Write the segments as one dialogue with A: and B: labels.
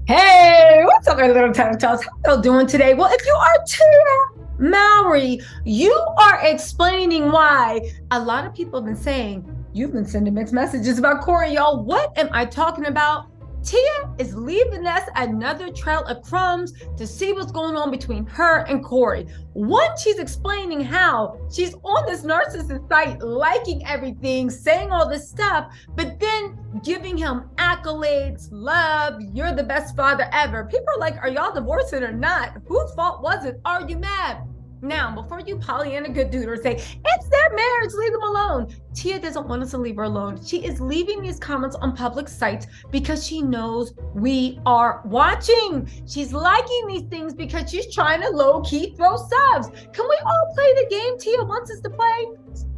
A: Hey, what's up, my little TisaTells? How you doing today? Well, if you are Tia Mowry, you are explaining why a lot of people have been saying you've been sending mixed messages about Cory, y'all. What am I talking about? Tia is leaving us another trail of crumbs to see what's going on between her and Cory. One, she's explaining how she's on this narcissist site, liking everything, saying all this stuff, but then giving him accolades, love, you're the best father ever. People are like, are y'all divorcing or not? Whose fault was it? Are you mad? Now, before you Pollyanna good dude or say, it's their marriage, leave them alone. Tia doesn't want us to leave her alone. She is leaving these comments on public sites because she knows we are watching. She's liking these things because she's trying to low-key throw subs. Can we all play the game Tia wants us to play?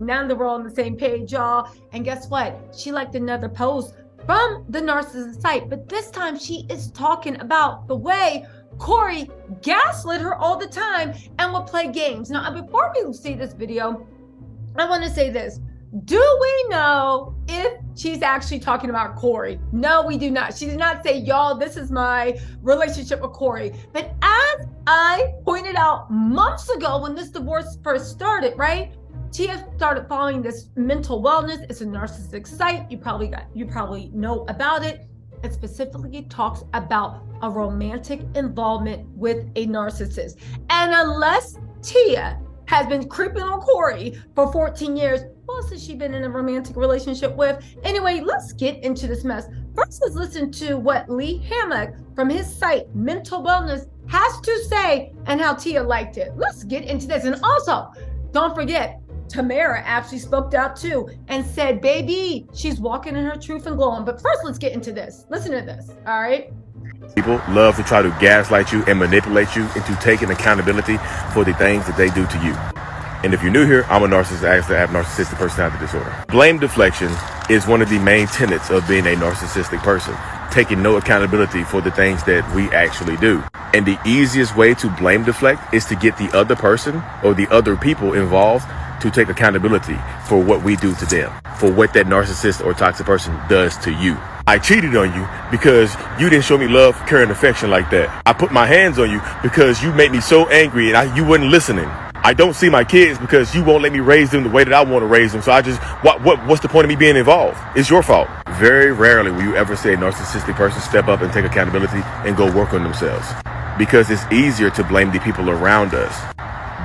A: Now that we're all on the same page, y'all. And guess what? She liked another post from the narcissist site, but this time she is talking about the way Cory gaslit her all the time and would play games. Now, before we see this video, I want to say this. Do we know if she's actually talking about Cory? No, we do not. She did not say, y'all, this is my relationship with Cory. But as I pointed out months ago when this divorce first started, right? Tia started following this mental wellness. It's a narcissistic site. You probably know about it. It specifically talks about a romantic involvement with a narcissist. And unless Tia has been creeping on Cory for 14 years, who else has she been in a romantic relationship with? Anyway, let's get into this mess. First, let's listen to what Lee Hammock from his site, Mental Wellness, has to say and how Tia liked it. Let's get into this. And also, don't forget, Tamera actually spoke out too and said, baby, she's walking in her truth and glowing. But first, let's get into this. Listen to this, all right?
B: People love to try to gaslight you and manipulate you into taking accountability for the things that they do to you. And if you're new here, I'm a narcissist. I actually have narcissistic personality disorder. Blame deflection is one of the main tenets of being a narcissistic person, taking no accountability for the things that we actually do. And the easiest way to blame deflect is to get the other person or the other people involved to take accountability for what we do to them, for what that narcissist or toxic person does to you. I cheated on you because you didn't show me love, care, and affection like that. I put my hands on you because you made me so angry and you weren't listening. I don't see my kids because you won't let me raise them the way that I want to raise them. So what's the point of me being involved? It's your fault. Very rarely will you ever see a narcissistic person step up and take accountability and go work on themselves, because it's easier to blame the people around us.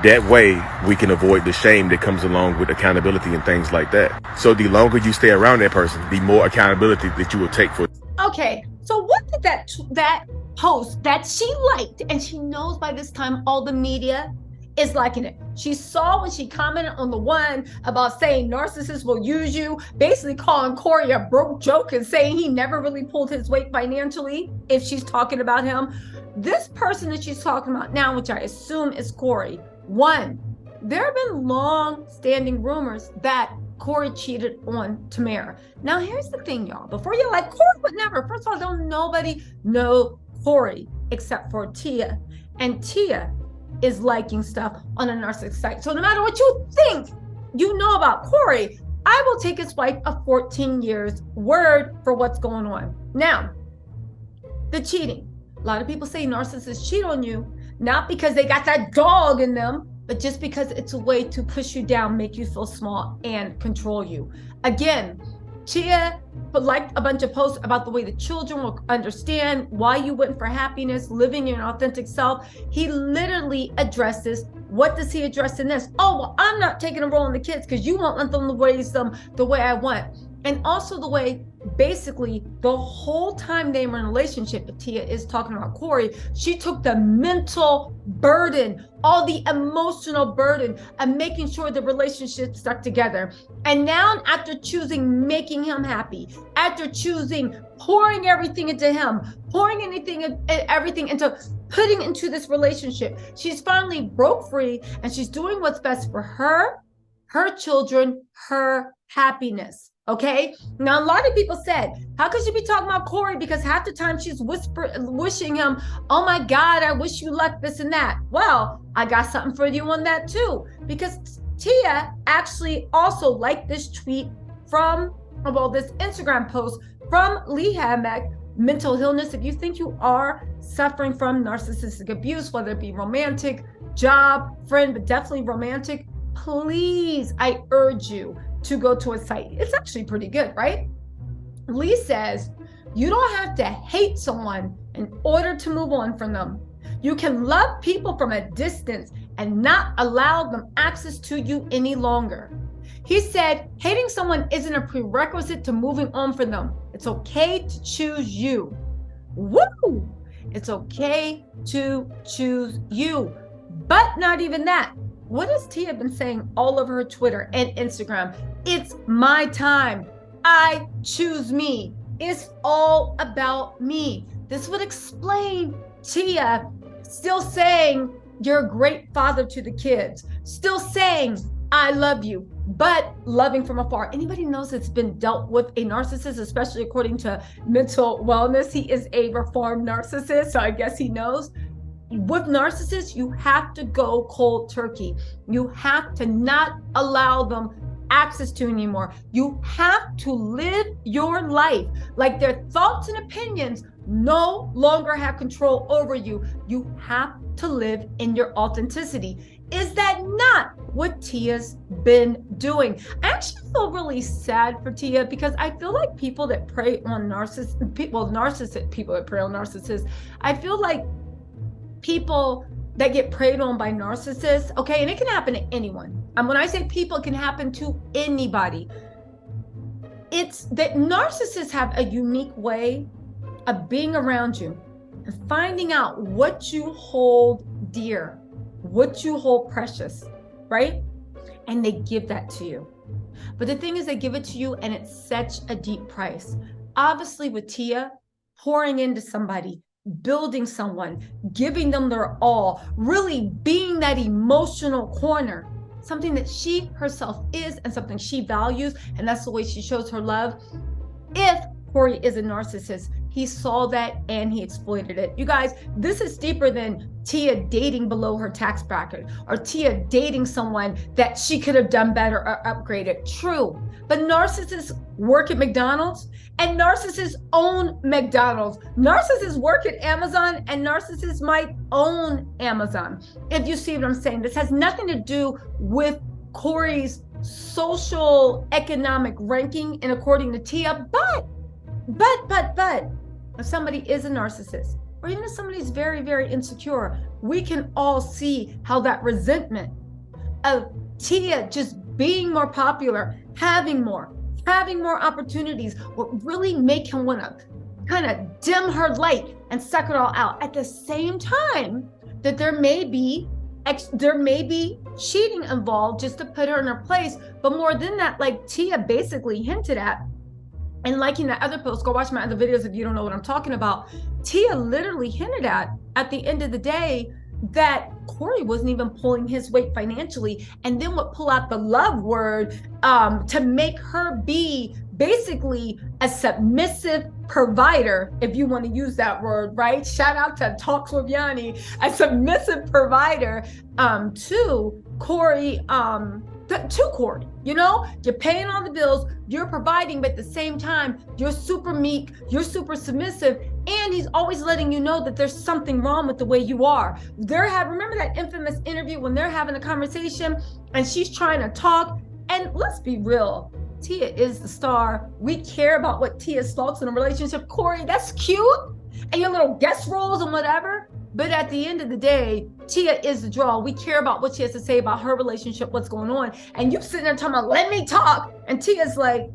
B: That way, we can avoid the shame that comes along with accountability and things like that. So the longer you stay around that person, the more accountability that you will take for.
A: Okay, so what did that post that she liked, and she knows by this time all the media is liking it. She saw when she commented on the one about saying narcissists will use you, basically calling Cory a broke joke and saying he never really pulled his weight financially if she's talking about him. This person that she's talking about now, which I assume is Cory, one, there have been long-standing rumors that Cory cheated on Tamera. Now, here's the thing, y'all. Before you're like, Cory would never. First of all, don't nobody know Cory except for Tia. And Tia is liking stuff on a narcissistic site. So no matter what you think you know about Cory, I will take his wife of 14 years word for what's going on. Now, the cheating. A lot of people say narcissists cheat on you, not because they got that dog in them, but just because it's a way to push you down, make you feel small, and control you. Again, Tia liked a bunch of posts about the way the children will understand why you went for happiness, living your authentic self. He literally addresses, what does he address in this? Oh, well, I'm not taking a role in the kids because you won't let them raise them the way I want. And also the way, basically, the whole time they were in a relationship, if Tia is talking about Cory, she took the mental burden, all the emotional burden of making sure the relationship stuck together. And now, after choosing making him happy, after choosing pouring everything into him, pouring everything into putting into this relationship, she's finally broke free and she's doing what's best for her, her children, her happiness. Okay, now a lot of people said, how could you be talking about Cory? Because half the time she's wishing him, oh my God, I wish you luck, this and that. Well, I got something for you on that too, because Tia actually also liked this tweet from, well, this Instagram post from Lee Hammock mental illness, if you think you are suffering from narcissistic abuse, whether it be romantic, job, friend, but definitely romantic, please, I urge you to go to a site. It's actually pretty good, right? Lee says, you don't have to hate someone in order to move on from them. You can love people from a distance and not allow them access to you any longer. He said, hating someone isn't a prerequisite to moving on from them. It's okay to choose you. Woo! It's okay to choose you. But not even that. What has Tia been saying all over her Twitter and Instagram? It's my time. I choose me. It's all about me. This would explain Tia still saying you're a great father to the kids, still saying I love you, but loving from afar. Anybody knows it's been dealt with a narcissist, especially according to mental wellness. He is a reformed narcissist, so I guess he knows. With narcissists, you have to go cold turkey. You have to not allow them access to anymore. You have to live your life like their thoughts and opinions no longer have control over you. You have to live in your authenticity. Is that not what Tia's been doing? I actually feel really sad for Tia because I feel like people that prey on narcissists, people that prey on narcissists, I feel like people that get preyed on by narcissists, okay, and it can happen to anyone. And when I say people, it can happen to anybody. It's that narcissists have a unique way of being around you and finding out what you hold dear, what you hold precious, right? And they give that to you. But the thing is, they give it to you and it's such a deep price. Obviously with Tia, pouring into somebody, building someone, giving them their all, really being that emotional corner, something that she herself is and something she values, and that's the way she shows her love. If Cory is a narcissist, he saw that and he exploited it. You guys, this is deeper than Tia dating below her tax bracket or Tia dating someone that she could have done better or upgraded. True, but narcissists work at McDonald's and narcissists own McDonald's. Narcissists work at Amazon and narcissists might own Amazon. If you see what I'm saying, this has nothing to do with Cory's social economic ranking and according to Tia, but if somebody is a narcissist, or even if somebody's very, very insecure, we can all see how that resentment of Tia just being more popular, having more opportunities would really make him want to kind of dim her light and suck it all out. At the same time that there may be cheating involved just to put her in her place. But more than that, like Tia basically hinted at, and liking that other post, go watch my other videos if you don't know what I'm talking about. Tia literally hinted at the end of the day, that Cory wasn't even pulling his weight financially, and then would pull out the love word to make her be basically a submissive provider, if you want to use that word, right? Shout out to Talks with Yanni, a submissive provider to Cory. To Cory, you know, you're paying all the bills, you're providing, but at the same time, you're super meek, you're super submissive, and he's always letting you know that there's something wrong with the way you are. Remember that infamous interview when they're having a conversation and she's trying to talk? And let's be real, Tia is the star. We care about what Tia's thoughts in a relationship. Cory, that's cute, and your little guest roles and whatever. But at the end of the day, Tia is the draw. We care about what she has to say about her relationship, what's going on. And you sitting there talking about, let me talk. And Tia's like,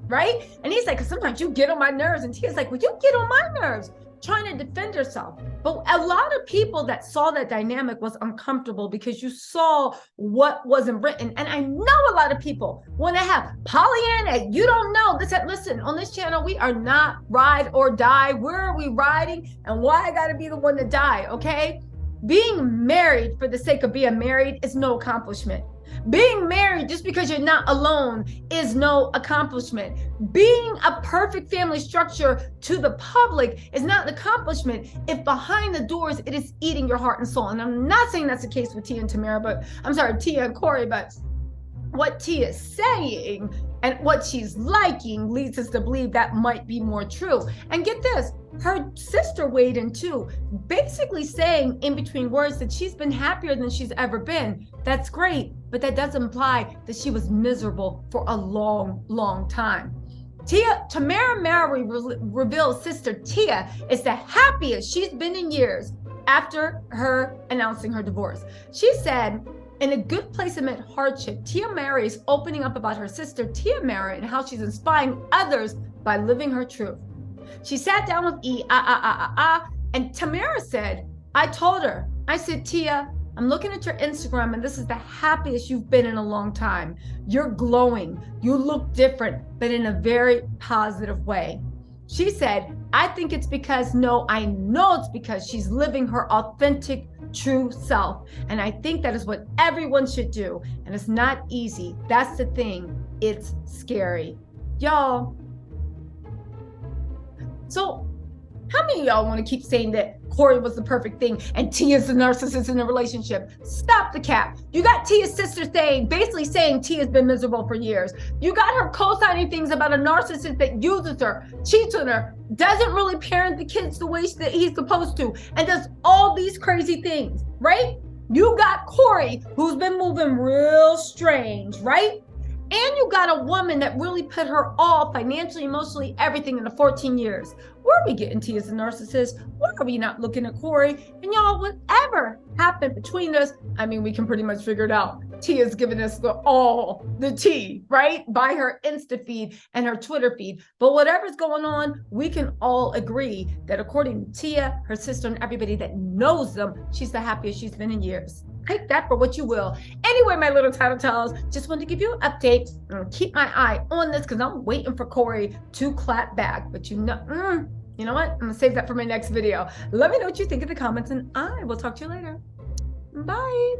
A: right? And he's like, sometimes you get on my nerves. And Tia's like, well, you get on my nerves, trying to defend herself. But a lot of people that saw that dynamic was uncomfortable because you saw what wasn't written. And I know a lot of people want to have Pollyanna, you don't know this. Listen, on this channel, we are not ride or die. Where are we riding and why I got to be the one to die, okay? Being married for the sake of being married is no accomplishment. Being married just because you're not alone is no accomplishment. Being a perfect family structure to the public is not an accomplishment if behind the doors it is eating your heart and soul. And I'm not saying that's the case with Tia and Tamera, but I'm sorry, Tia and Cory, but what Tia is saying And what she's liking leads us to believe that might be more true. And get this, her sister weighed in too, basically saying in between words that she's been happier than she's ever been. That's great, but that doesn't imply that she was miserable for a long, long time. Tamera Mowry reveals sister Tia is the happiest she's been in years after her announcing her divorce. She said, in a good place amid hardship, Tamera is opening up about her sister Tamera and how she's inspiring others by living her truth. She sat down with and Tamera said, I told her, I said, Tia, I'm looking at your Instagram and this is the happiest you've been in a long time. You're glowing. You look different, but in a very positive way. She said, I think it's because, I know it's because she's living her authentic, true self. And I think that is what everyone should do. And it's not easy. That's the thing. It's scary. Y'all. So how many of y'all want to keep saying that Cory was the perfect thing and Tia's the narcissist in the relationship? Stop the cap. You got Tia's sister basically saying Tia's been miserable for years. You got her co-signing things about a narcissist that uses her, cheats on her, doesn't really parent the kids the way that he's supposed to, and does all these crazy things, right? You got Cory, who's been moving real strange, right? And you got a woman that really put her all financially, emotionally, everything in the 14 years. Where are we getting Tia as a narcissist? Why are we not looking at Cory? And y'all, whatever happened between us, I mean, we can pretty much figure it out. Tia's giving us the tea, right? By her Insta feed and her Twitter feed. But whatever's going on, we can all agree that according to Tia, her sister, and everybody that knows them, she's the happiest she's been in years. Take that for what you will. Anyway, my little TisaTells, just wanted to give you an update and keep my eye on this because I'm waiting for Cory to clap back. But you know what? I'm going to save that for my next video. Let me know what you think in the comments and I will talk to you later. Bye.